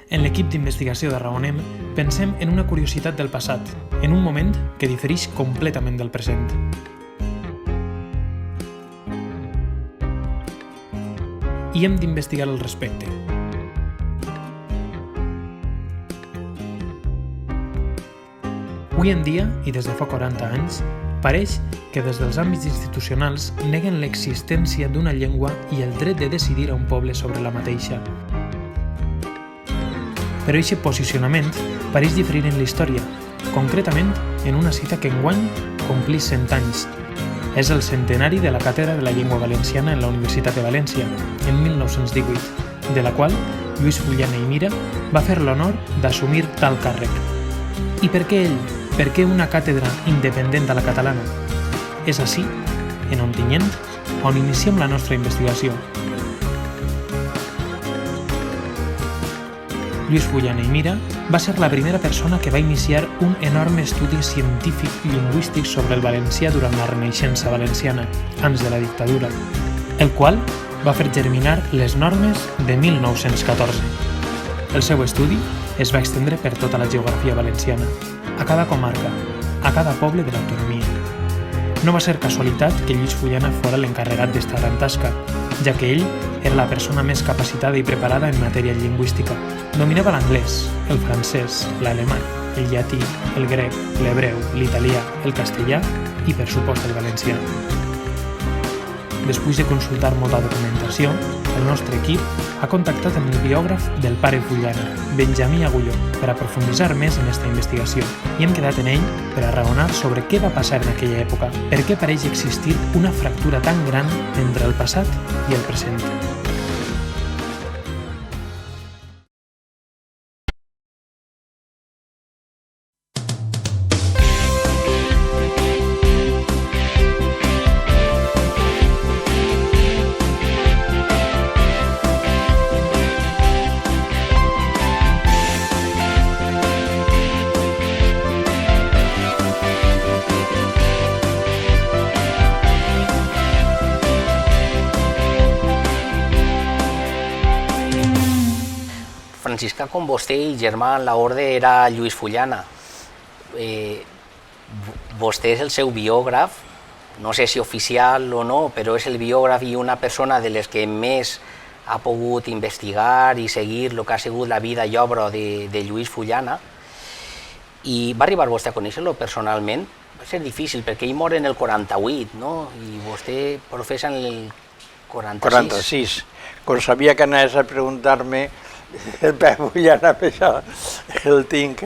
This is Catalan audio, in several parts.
En l'equip d'investigació de Raonem pensem en una curiositat del passat, en un moment que difereix completament del present. I hem d'investigar al respecte. Avui en dia, i des de fa 40 anys, pareix que des dels àmbits institucionals neguen l'existència d'una llengua i el dret de decidir a un poble sobre la mateixa. Però aquest posicionament pareix diferir en la història, concretament en una cita que enguany complís 100 anys. És el centenari de la Càtedra de la Llengua Valenciana en la Universitat de València, en 1918, de la qual Lluís Fullana i Mira va fer l'honor d'assumir tal càrrec. I per què ell? Per què una càtedra independent a la catalana? És així, en Ontinyent, on iniciem la nostra investigació. Lluís Fullana i Mira va ser la primera persona que va iniciar un enorme estudi científic lingüístic sobre el valencià durant la Renaixença valenciana, abans de la dictadura, el qual va fer germinar les normes de 1914. El seu estudi es va estendre per tota la geografia valenciana, a cada comarca, a cada poble de l'autonomia. No va ser casualitat que Lluís Fullana fora l'encarregat d'esta gran tasca, ja que ell era la persona més capacitada i preparada en matèria lingüística. Dominava l'anglès, el francès, l'alemany, el llatí, el grec, l'hebreu, l'italià, el castellà i, per supost, el valencià. Després de consultar molta documentació, el nostre equip ha contactat amb el biògraf del pare Fullana, Benjamí Agulló, per aprofunditzar més en aquesta investigació, i hem quedat en ell per a raonar sobre què va passar en aquella època, per què pareix existir una fractura tan gran entre el passat i el present. Franciscà com vostè i germà en l'orde era Lluís Fullana. Vostè és el seu biògraf, no sé si oficial o no, però és el biògraf i una persona de les que més ha pogut investigar i seguir el que ha sigut la vida i obra de Lluís Fullana. I va arribar vostè a conèixer-lo personalment? Va ser difícil perquè ell mor en el 48, no? I vostè professa en el 46. 46. Quan sabia que anaves a preguntar-me el pare Fullana, això el tinc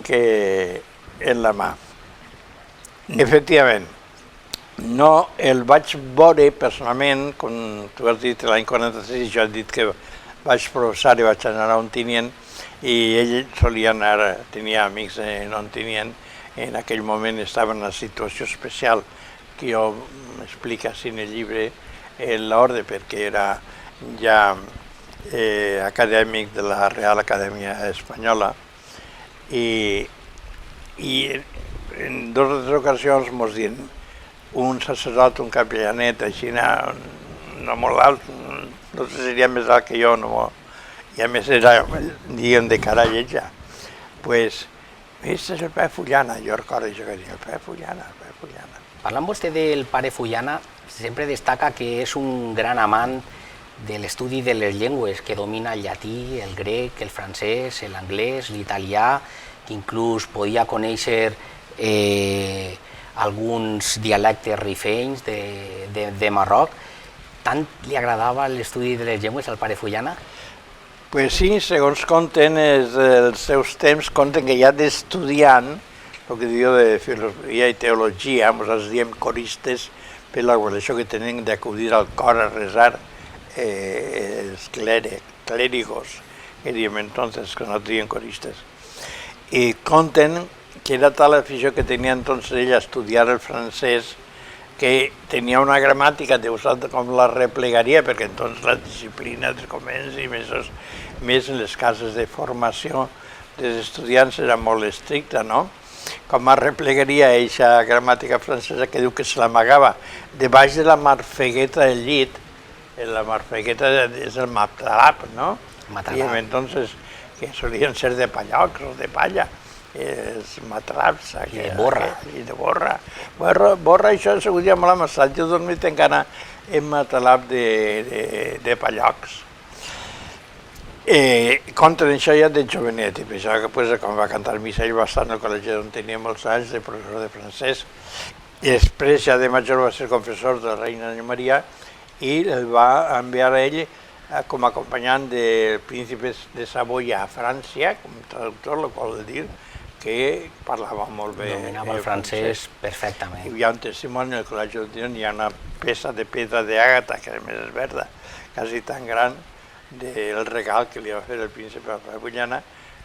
en la mà. Efectivament, no el vaig veure personalment, com tu has dit l'any 46, jo he dit que vaig professar i vaig anar a Ontinyent i ell solia anar, tenia amics en Ontinyent, en aquell moment estava en una situació especial que jo m'explico en el llibre en l'ordre perquè era ja acadèmic de la Real Acadèmia Espanyola i en dues ocasions ens diuen un sacerdot, un capellanet, així no molt alt, no sé si seria més alt que jo, i a més era, diguem, de cara lletja. Pues, aquest és el pare Fullana, jo recordo això que dic, el pare Fullana. Parlant vostè del pare Fullana, sempre destaca que és un gran amant de l'estudi de les llengües, que domina el llatí, el grec, el francès, l'anglès, l'italià, que inclús podia conèixer alguns dialectes rifenys de Marroc. Tant li agradava l'estudi de les llengües al pare Fullana? Pues sí, segons conten els seus temps, conten que ja d'estudiant, el que diu de filosofia i teologia, nosaltres diem coristes, per això que tenen d'acudir al cor a resar, els clérigos, que diem entonces, que no diem coristes. I conten que era tal afició que tenia entonces ell a estudiar el francès que tenia una gramàtica com la replegaria, perquè entonces la disciplina dels convents i més en les cases de formació dels estudiants era molt estricta, no? Com a replegaria eixa gramàtica francesa que diu que se l'amagava debaix de la marfegueta del llit. La marfegueta és el matalap, no? Matalà. entonces, que solien ser de pallocs o de palla, els matraps. I de borra. I de borra. Borra, això ha sigut ja molt amassat. Jo he dormit encara en matalap de pallocs. Conten això ja de jovenet, i per això que pues, quan va cantar missa ell va estar en el col·legi on tenia molts anys de professor de francès, i després ja de major va ser confessor de la reina Doña Maria i el va enviar a ell com a acompanyant del príncipe de Savoia a França, com a traductor, el qual vol dir que parlava molt bé Dominava el francès perfectament. I hi ha un testimoni al col·legi on hi ha una peça de pedra d'àgata, que a més és verda, quasi tan gran, del regal que li va fer el príncipe a Fabullana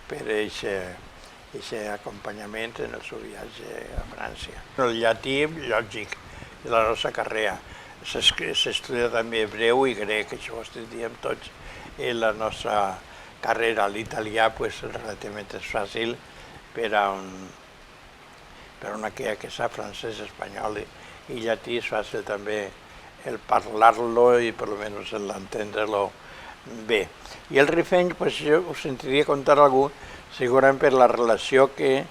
per aquest acompanyament en el seu viatge a França. El llatí, lògic, de la nostra carrera. S'estudia també hebreu i grec, això ho estudiem tots en la nostra carrera. L'italià és relativament fàcil per a una que sap francès, espanyol i llatí és fàcil també el parlar-lo i per almenys l'entendre-lo bé. I el rifeny, jo us sentiria contar algú, segurament per la relació que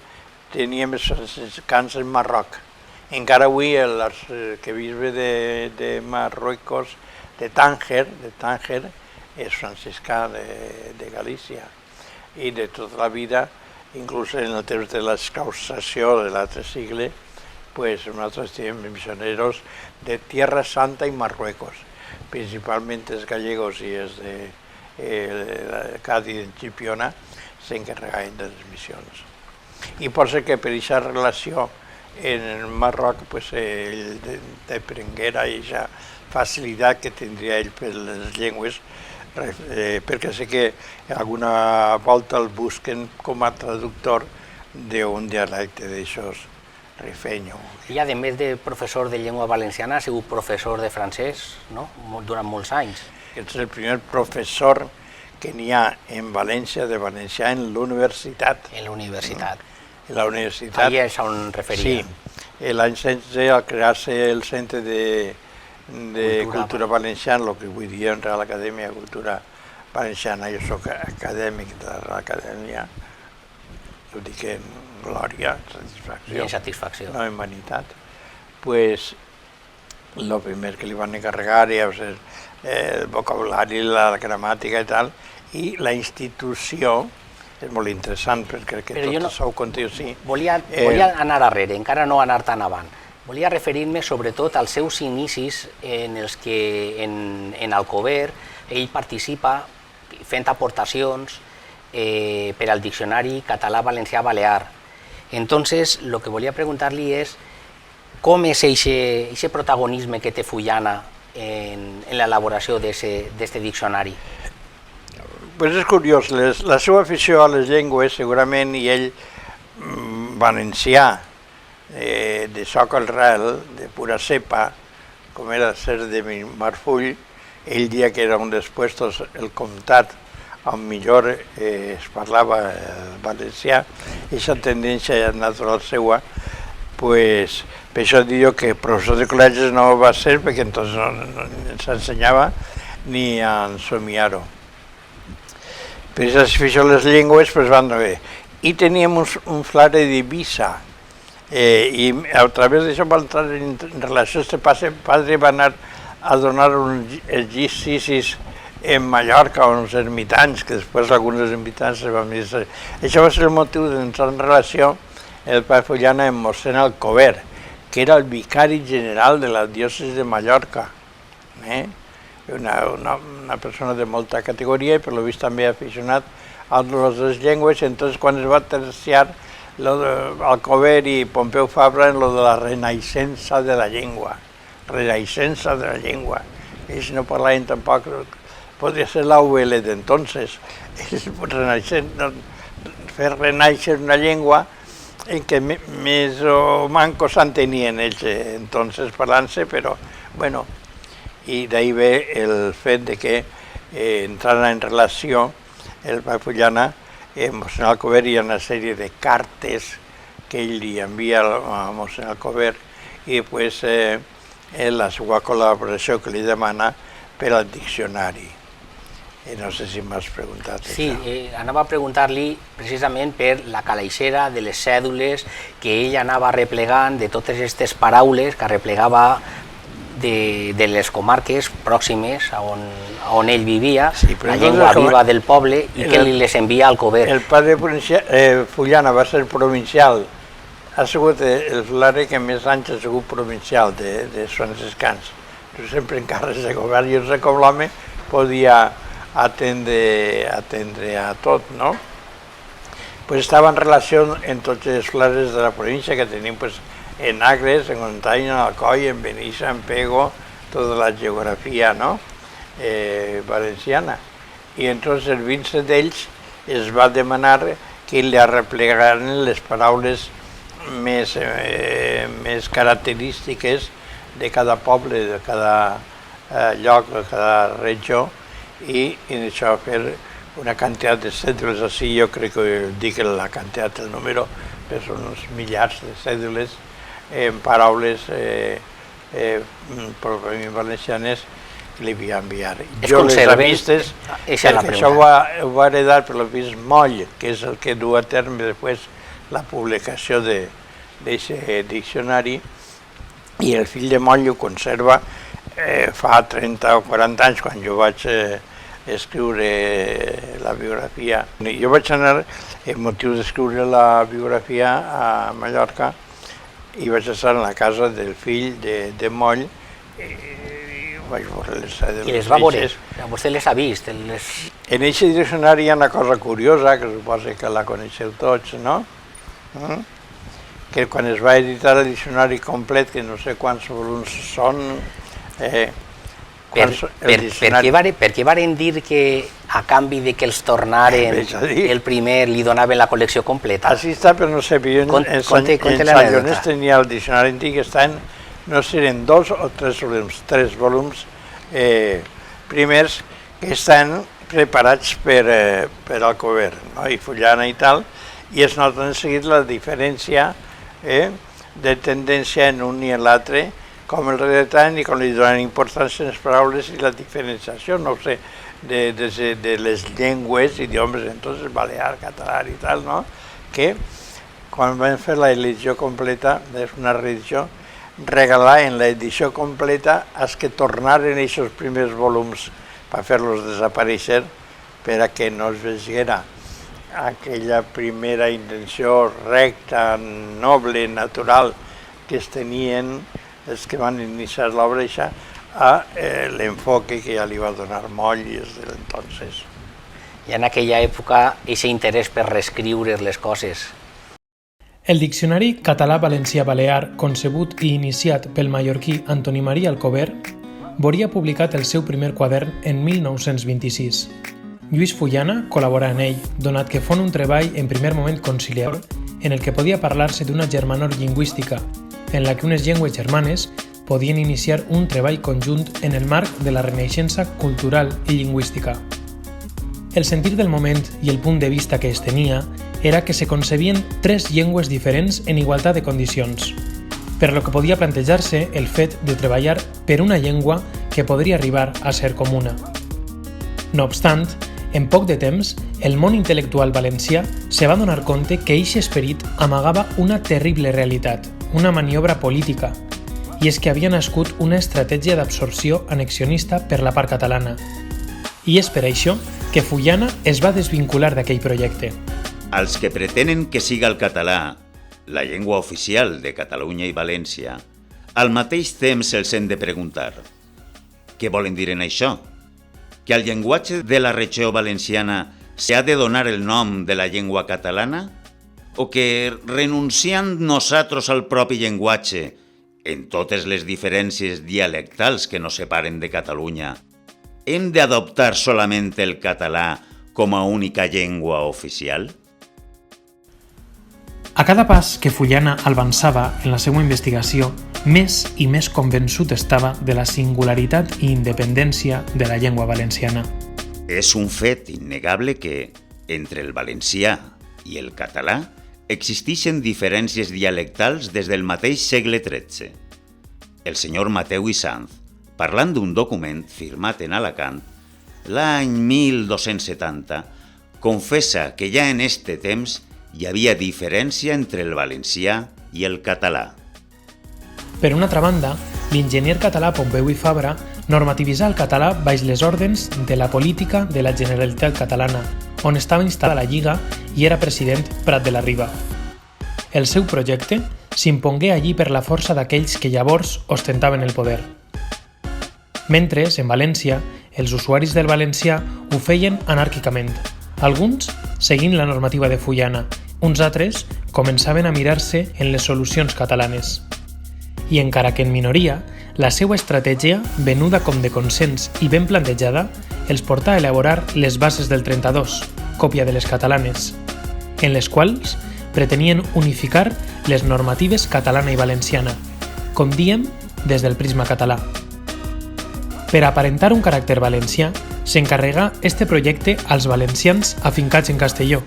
teníem els franciscans en Marroc. Encara avui l'arquebisbe de Marruecos, de Tànger, és franciscà de Galícia i de tota la vida, inclús en el temps de l'esclaustració de l'altre segle, nosaltres teníem missioneros de Tierra Santa i Marruecos, principalment els gallegos i els de Cádiz i Chipiona s'encarregaven de les missions. I pot ser que per aquesta relació en el Marroc ell prenguera aquesta facilitat que tindria ell per les llengües, perquè sé que alguna volta el busquen com a traductor d'un dialecte d'aixòs rifenyo. I a més de professor de llengua valenciana ha sigut professor de francès, no? Durant molts anys. És el primer professor que n'hi ha en València de valencià en l'universitat. En la universitat. En la universitat. Allà és on referia. Sí, l'any 16 al crear-se el Centre de Cultura Valenciana, el que avui dia en Real Acadèmia de Cultura Valenciana, jo soc acadèmic de la Real Acadèmia, ho dic en glòria, satisfacció. I en satisfacció. No en vanitat. Pues, el primer que li van encarregar ja va ser el vocabulari, la gramàtica i tal, i la institució és molt interessant perquè tot això ho conté, sí. Volia anar arrere, encara no anar tan avant. Volia referir-me sobretot als seus inicis en els que en Alcover ell participa fent aportacions per al diccionari català-valencià-balear. Entonces, lo que volia preguntar-li és com és aquest protagonisme que té Fullana en l'elaboració d'aquest diccionari? És curiós, la seva afició a les llengües, segurament, i ell valencià, de Sòcol Real, de pura cepa, com era ser de Marfull, ell dia que era un dels puestos, el comtat, on millor es parlava valencià, aquesta tendència natural seva, per això diu que professor de col·legis no va ser, perquè entonces no s'ensenyava ni a ensomiar-ho. Per això a les llengües van bé. I teníem un flare d'Eivissa, i a través d'això va entrar en relació. Este padre va anar a donar uns exercicis en Mallorca, uns ermitans, que després alguns ermitans se van dir. Això va ser el motiu d'entrar en relació el pare Fullana amb mossèn Alcover, que era el vicari general de la diòcesi de Mallorca. Una persona de molta categoria i per lo vist també aficionat a les llengües. Entonces, quan es va terciar Alcover i Pompeu Fabra en lo de la renaixença de la llengua. Renaixença de la llengua. Ells no parlaven tampoc, podria ser l'AUL d'entonces. Fer renaixer una llengua en què més o manco s'entenien ells entonces parlant-se, però, bueno, i d'ahir ve el fet de que entrant en relació el pare Fullana, mossèn Alcover, hi ha una sèrie de cartes que ell li envia a mossèn Alcover i després la seva col·laboració que li demana per al diccionari. No sé si m'has preguntat Sí, això. anava a preguntar-li precisament per la calaixera de les cèdules que ell anava replegant, de totes aquestes paraules que replegava de les comarques pròximes a on ell vivia, Sí, però la entonces llengua com- viva del poble, i que li les envia al Cover. El padre Fullana va ser provincial, ha sigut el flare que més anys ha sigut provincial de franciscans. Sempre en càrrecs de govern, jo sé com l'home podia atendre a tot, no? Pues estava en relació amb tots els flares de la província que tenim pues, en Agres, en Montany, en Alcoi, en Benissa, en Pego, tota la geografia, no? Valenciana. I entonces el Vincent d'ells es va demanar que li arreplegaren les paraules més característiques de cada poble, de cada lloc, de cada regió, i això fer una quantitat de cèdules, així jo crec que dic la quantitat, el número, però són uns milers de cèdules en paraules pròpiament valencianes que li havia enviat. Jo les he vistes, perquè això ho va heredar per l'avís Moll, que és el que du a terme després la publicació d'aquest diccionari, i el fill de Moll ho conserva fa 30 o 40 anys, quan jo vaig escriure la biografia. Jo vaig anar, amb motiu d'escriure la biografia a Mallorca, i vaig estar en la casa del fill de Moll, i vaig veure les cèdules. I les va veure? Vostè les ha vist? En aquest diccionari hi ha una cosa curiosa, que suposo que la coneixeu tots, no? Que quan es va editar el diccionari complet, que no sé quants volums són, per què varen dir que a canvi de que els tornaren el primer li donaven la col·lecció completa? Així està, però no sé, en Sant Llorenç tenia el diccionari antic, estan, no sé, eren 2 o 3 volums, 3 volums primers que estan preparats per Alcover, i Fullana i tal, i es nota en seguit la diferència de tendència en un i en l'altre, com el redactant i com li donen importància a les paraules i la diferenciació, no sé, de les llengües, idiomes, entonces, balear, català i tal, no? Que quan vam fer l'edició completa, és una reedició, regalar en l'edició completa els que tornaren aquests primers volums per fer-los desaparèixer per a que no es veiera aquella primera intenció recta, noble, natural que es tenien els que van iniciar l'obra a l'enfoque que ja li va donar Moll des de l'entonces. I en aquella època, aquest interès per reescriure les coses. El diccionari català-valencià-balear, concebut i iniciat pel mallorquí Antoni Maria Alcover, veuria publicat el seu primer quadern en 1926. Lluís Fullana col·laborà en ell, donat que fon un treball en primer moment conciliador en el que podia parlar-se d'una germanor lingüística, en la que unes llengües germanes podien iniciar un treball conjunt en el marc de la renaixença cultural i lingüística. El sentir del moment i el punt de vista que es tenia era que se concebien 3 llengües diferents en igualtat de condicions, per lo que podia plantejar-se el fet de treballar per una llengua que podria arribar a ser comuna. No obstant, en poc de temps, el món intel·lectual valencià se va donar compte que eixe esperit amagava una terrible realitat, una maniobra política, i és que havia nascut una estratègia d'absorció annexionista per la part catalana. I és per això que Fullana es va desvincular d'aquell projecte. Als que pretenen que siga el català, la llengua oficial de Catalunya i València, al mateix temps se'ls hem de preguntar: què volen dir en això? Que al llenguatge de la regió valenciana s'ha de donar el nom de la llengua catalana? O que, renunciant nosaltres al propi llenguatge, en totes les diferències dialectals que nos separen de Catalunya, hem d'adoptar solament el català com a única llengua oficial? A cada pas que Fullana avançava en la seva investigació, més i més convençut estava de la singularitat i independència de la llengua valenciana. És un fet innegable que, entre el valencià i el català, existeixen diferències dialectals des del mateix segle XIII. El senyor Mateu i Sanz, parlant d'un document firmat en Alacant, l'any 1270, confessa que ja en este temps hi havia diferència entre el valencià i el català. Per una altra banda, l'enginyer català Pompeu i Fabra normativitzà el català baix les ordres de la política de la Generalitat Catalana, on estava instal·lada la Lliga i era president Prat de la Riba. El seu projecte s'impongué allí per la força d'aquells que llavors ostentaven el poder. Mentre, en València, els usuaris del valencià ho feien anàrquicament, alguns seguint la normativa de Fullana, uns altres començaven a mirar-se en les solucions catalanes. I encara que en minoria, la seva estratègia, venuda com de consens i ben plantejada, els portà a elaborar les bases del 32, còpia de les catalanes, en les quals pretenien unificar les normatives catalana i valenciana, com diem des del prisma català. Per aparentar un caràcter valencià, s'encarregà este projecte als valencians afincats en Castelló,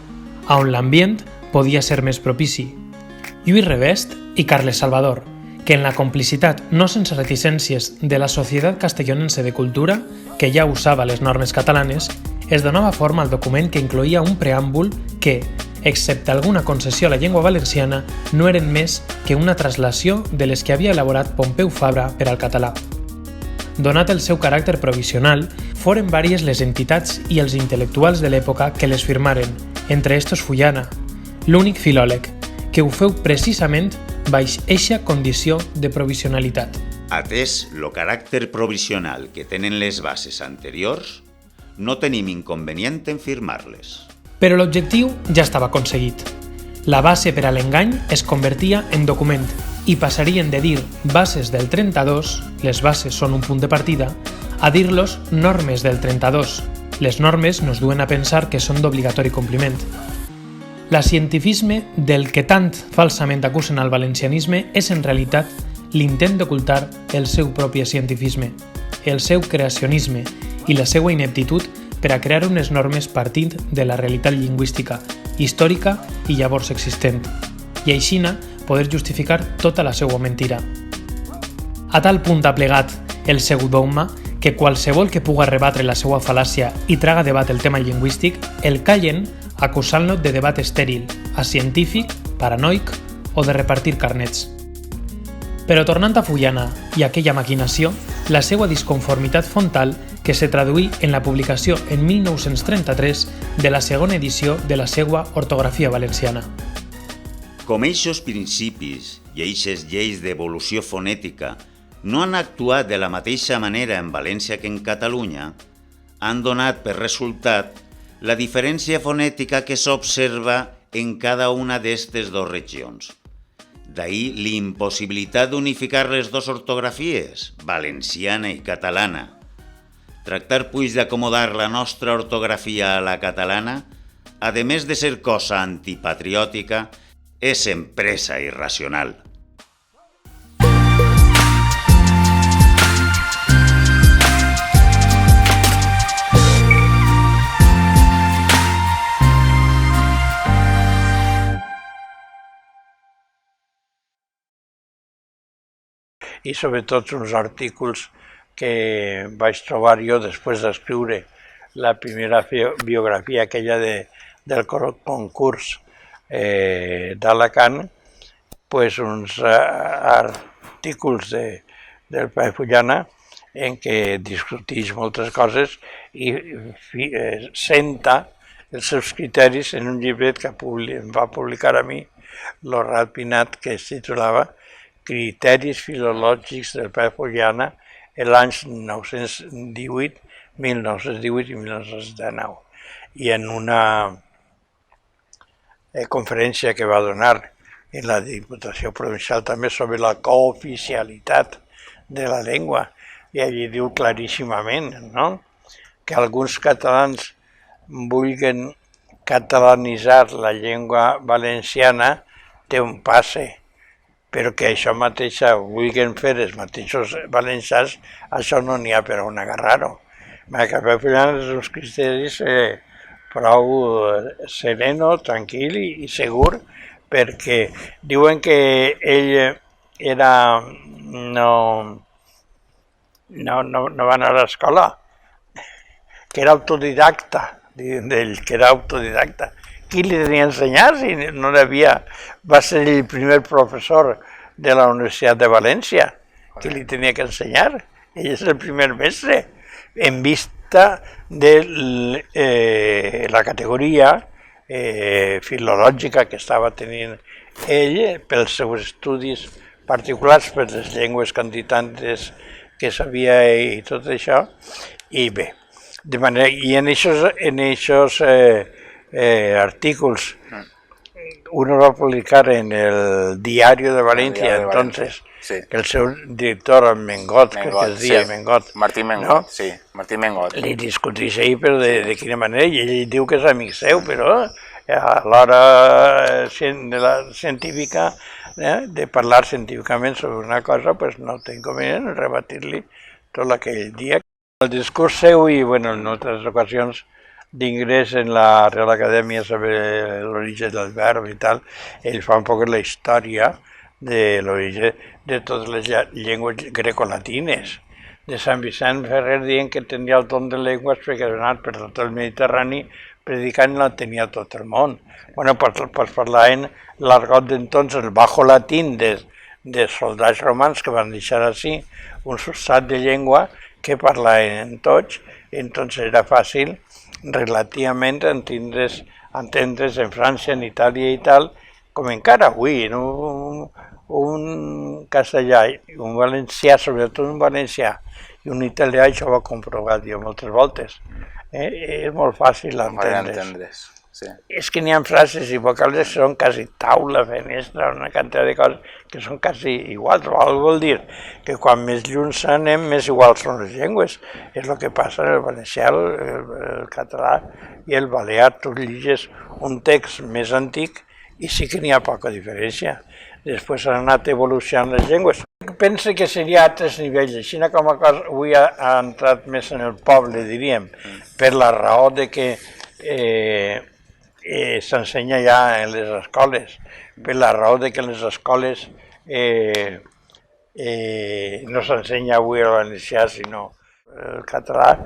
on l'ambient podia ser més propici. Lluís Revest i Carles Salvador, que en la complicitat no sense reticències de la Societat Castellonense de Cultura, que ja usava les normes catalanes, es donava forma al document que incloïa un preàmbul que, excepte alguna concessió a la llengua valenciana, no eren més que una traslació de les que havia elaborat Pompeu Fabra per al català. Donat el seu caràcter provisional, foren vàries les entitats i els intel·lectuals de l'època que les firmaren, entre estos Fullana, l'únic filòleg, que ho feu precisament baix eixa condició de provisionalitat. Atès el caràcter provisional que tenen les bases anteriors, no tenim inconvenient en firmar-les. Però l'objectiu ja estava aconseguit. La base per a l'engany es convertia en document i passarien de dir bases del 32, les bases són un punt de partida, a dir-los normes del 32. Les normes nos duen a pensar que són d'obligatori compliment. La cientifisme del que tant falsament acusen al valencianisme és en realitat l'intent d'ocultar el seu propi cientifisme, el seu creacionisme i la seva ineptitud per a crear unes normes partint de la realitat lingüística, històrica i llavors existent, i aixina poder justificar tota la seva mentira. A tal punt ha plegat el seu dogma que qualsevol que puga rebatre la seva fal·làcia i traga debat el tema lingüístic el callen acusant-lo de debat estèril, acientífic, paranoic o de repartir carnets. Però tornant a Fullana i aquella maquinació, la seva disconformitat frontal que se traduí en la publicació en 1933 de la segona edició de la seva ortografia valenciana. Com eixos principis i eixes lleis d'evolució fonètica no han actuat de la mateixa manera en València que en Catalunya, han donat per resultat la diferència fonètica que s'observa en cada una d'aquestes dues regions. D'ahí l'impossibilitat d'unificar les dues ortografies, valenciana i catalana. Tractar, pues, d'acomodar la nostra ortografia a la catalana, a més de ser cosa antipatriòtica, és empresa irracional. I sobretot uns artículs que vaig trobar jo després d'escriure la primera biografia aquella del concurs d'Alacant, pues uns artículs del Pare Fullana en què discuteix moltes coses i senta els seus criteris en un llibret que va publicar a mi l'Orrat Pinat, que es titulava Criteris filològics del Pare Fullana en l'any 1918 i 1919. I en una conferència que va donar en la Diputació Provincial també sobre la cooficialitat de la llengua, i allí diu claríssimament, no?, que alguns catalans vulguin catalanitzar la llengua valenciana té un passe, però que això mateix vulguin fer els mateixos valencians, això no n'hi ha per on agarrar-ho. Que per Fullana és uns criteris prou sereno, tranquil i segur, perquè diuen que ell no va anar a l'escola, que era autodidacta, diuen d'ell, que era autodidacta. Qui li tenia ensenyar si no n'havia? Va ser el primer professor de la Universitat de València, qui li tenia que ensenyar. Ell és el primer mestre, en vista de la categoria filològica que estava tenint ell pels seus estudis particulars, per les llengües candidates que sabia i tot això. I bé, de manera, i en aquests artículos uno va publicar en el Diario de Valencia, entonces, sí. Que el seu director, en Mengot, crec que es deia, sí. Mengot. Martí Mengot, no? sí, Martí Mengot. Li discutís ahir, però de quina manera, i ell diu que és amic seu, però a l'hora científica, de parlar científicament sobre una cosa, pues no té inconvenient en rebatir-li tot aquell dia. El discurs seu i, bueno, en altres ocasions d'ingrés en la Real Acadèmia sobre l'origen del verb i tal, ell fa un poc la història de l'origen de totes les llengües grecolatines. De Sant Vicent Ferrer dient que tenia el don de llengües perquè ha anat per tot el Mediterrani predicant la tenia tot el món. Bueno, pues parlaven l'argot d'entonces, el bajo latín de soldats romans que van deixar així un substrat de llengua que parlaven tots, entonces era fàcil relativament entendre's en França, en Itàlia i tal, com encara avui, un castellà, un valencià, sobretot un valencià, i un italià, això ho va comprovar moltes voltes. És molt fàcil entendre's. Sí. És que n'hi ha frases i vocals que són quasi taula, fenestra, una quantitat de coses que són quasi iguals. Vol dir que quan més lluny anem, més iguals són les llengües. És el que passa en el valencià, el català i el balear. Tu llegis un text més antic i sí que n'hi ha poca diferència. Després han anat evolucionant les llengües. Penso que seria a altres nivells, així com a cosa avui ha entrat més en el poble, diríem, per la raó de que s'ensenya ja en les escoles, per la raó de que en les escoles no s'ensenya avui el valencià, sinó el català.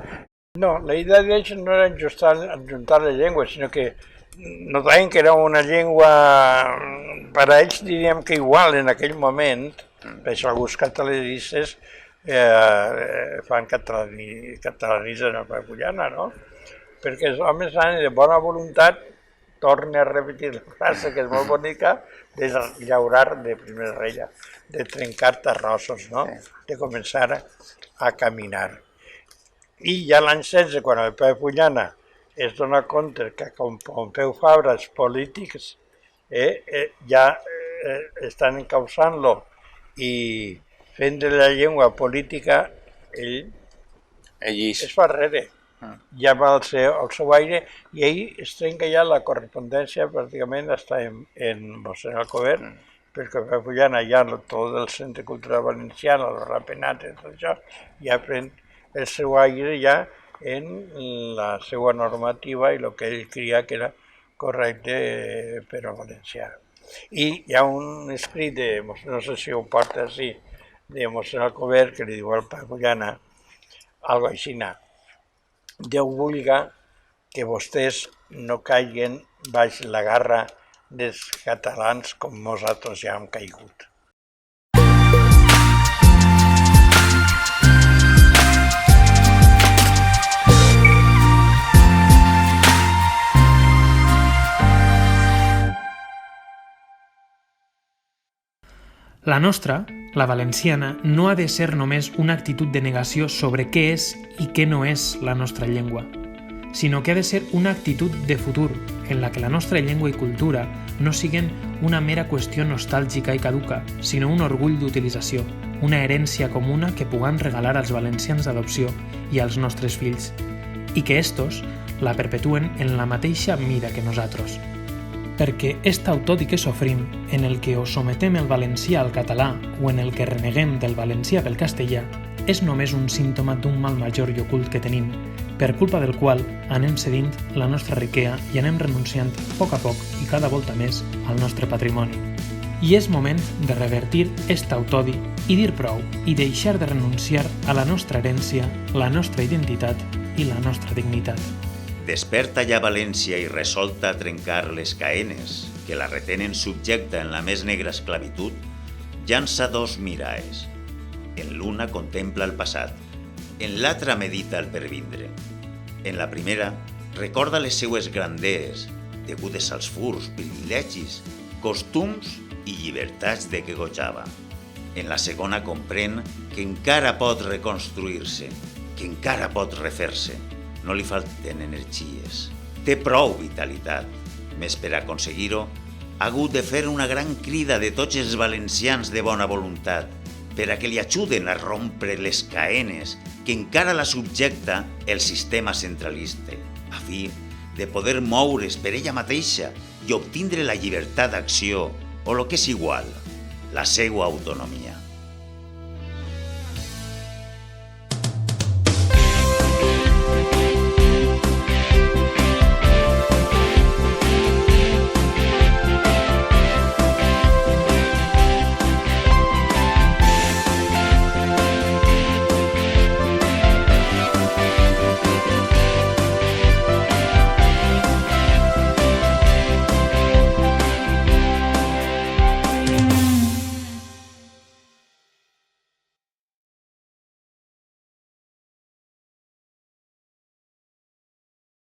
No, la idea d'ells no era adjuntar les llengües, sinó que notaven que era una llengua, per a ells diríem que igual en aquell moment, per això alguns catalanistes fan catalanisme en la Pallana, no? Perquè els homes han de bona voluntat, torna a repetir la frase que és molt bonica, de llaurar de primera rella, de trencar terrossos, no? De començar a caminar. I ja l'any 16, quan el Pallana es dona compte que com Pompeu Fabra, els polítics ja estan encausant-lo i fent de la llengua política, ell es fa darrere. Ja va al seu aire i ell es trenca ja la correspondència, pràcticament està en mossèn Alcover, perquè a Pallana ja tot el Centre Cultural Valenciano, el Rapenat i tot això, ja pren el seu aire ja en la seva normativa i el que ell creia que era correcte per al valencià. I hi ha un escrit de, no sé si ho porta així, de mossèn Alcover, que li diu al Pallana, algo així, Déu vulga que vostès no caiguen baix la garra dels catalans com nosaltres ja hem caigut. La nostra, la valenciana, no ha de ser només una actitud de negació sobre què és i què no és la nostra llengua, sinó que ha de ser una actitud de futur en la que la nostra llengua i cultura no siguen una mera qüestió nostàlgica i caduca, sinó un orgull d'utilització, una herència comuna que puguem regalar als valencians d'adopció i als nostres fills, i que estos la perpetuen en la mateixa mida que nosaltres. Perquè est autòdi que sofrim, en el que o sometem el valencià al català o en el que reneguem del valencià pel castellà, és només un símptoma d'un mal major i ocult que tenim, per culpa del qual anem cedint la nostra riquea i anem renunciant a poc i cada volta més al nostre patrimoni. I és moment de revertir est autòdi i dir prou i deixar de renunciar a la nostra herència, la nostra identitat i la nostra dignitat. Desperta ja València i resolta a trencar les caenes que la retenen subjecta en la més negra esclavitud, llança dos miraes. En l'una contempla el passat, en l'altra medita el pervindre. En la primera recorda les seues grandees, degudes als furs, privilegis, costums i llibertats de què gojava. En la segona comprèn que encara pot reconstruir-se, que encara pot refer-se. No li falten energies. Té prou vitalitat. Més per aconseguir-ho, ha hagut de fer una gran crida de tots els valencians de bona voluntat per a que li ajuden a rompre les caenes que encara la subjecta el sistema centralista, a fi de poder moure's per ella mateixa i obtindre la llibertat d'acció o el que és igual, la seva autonomia.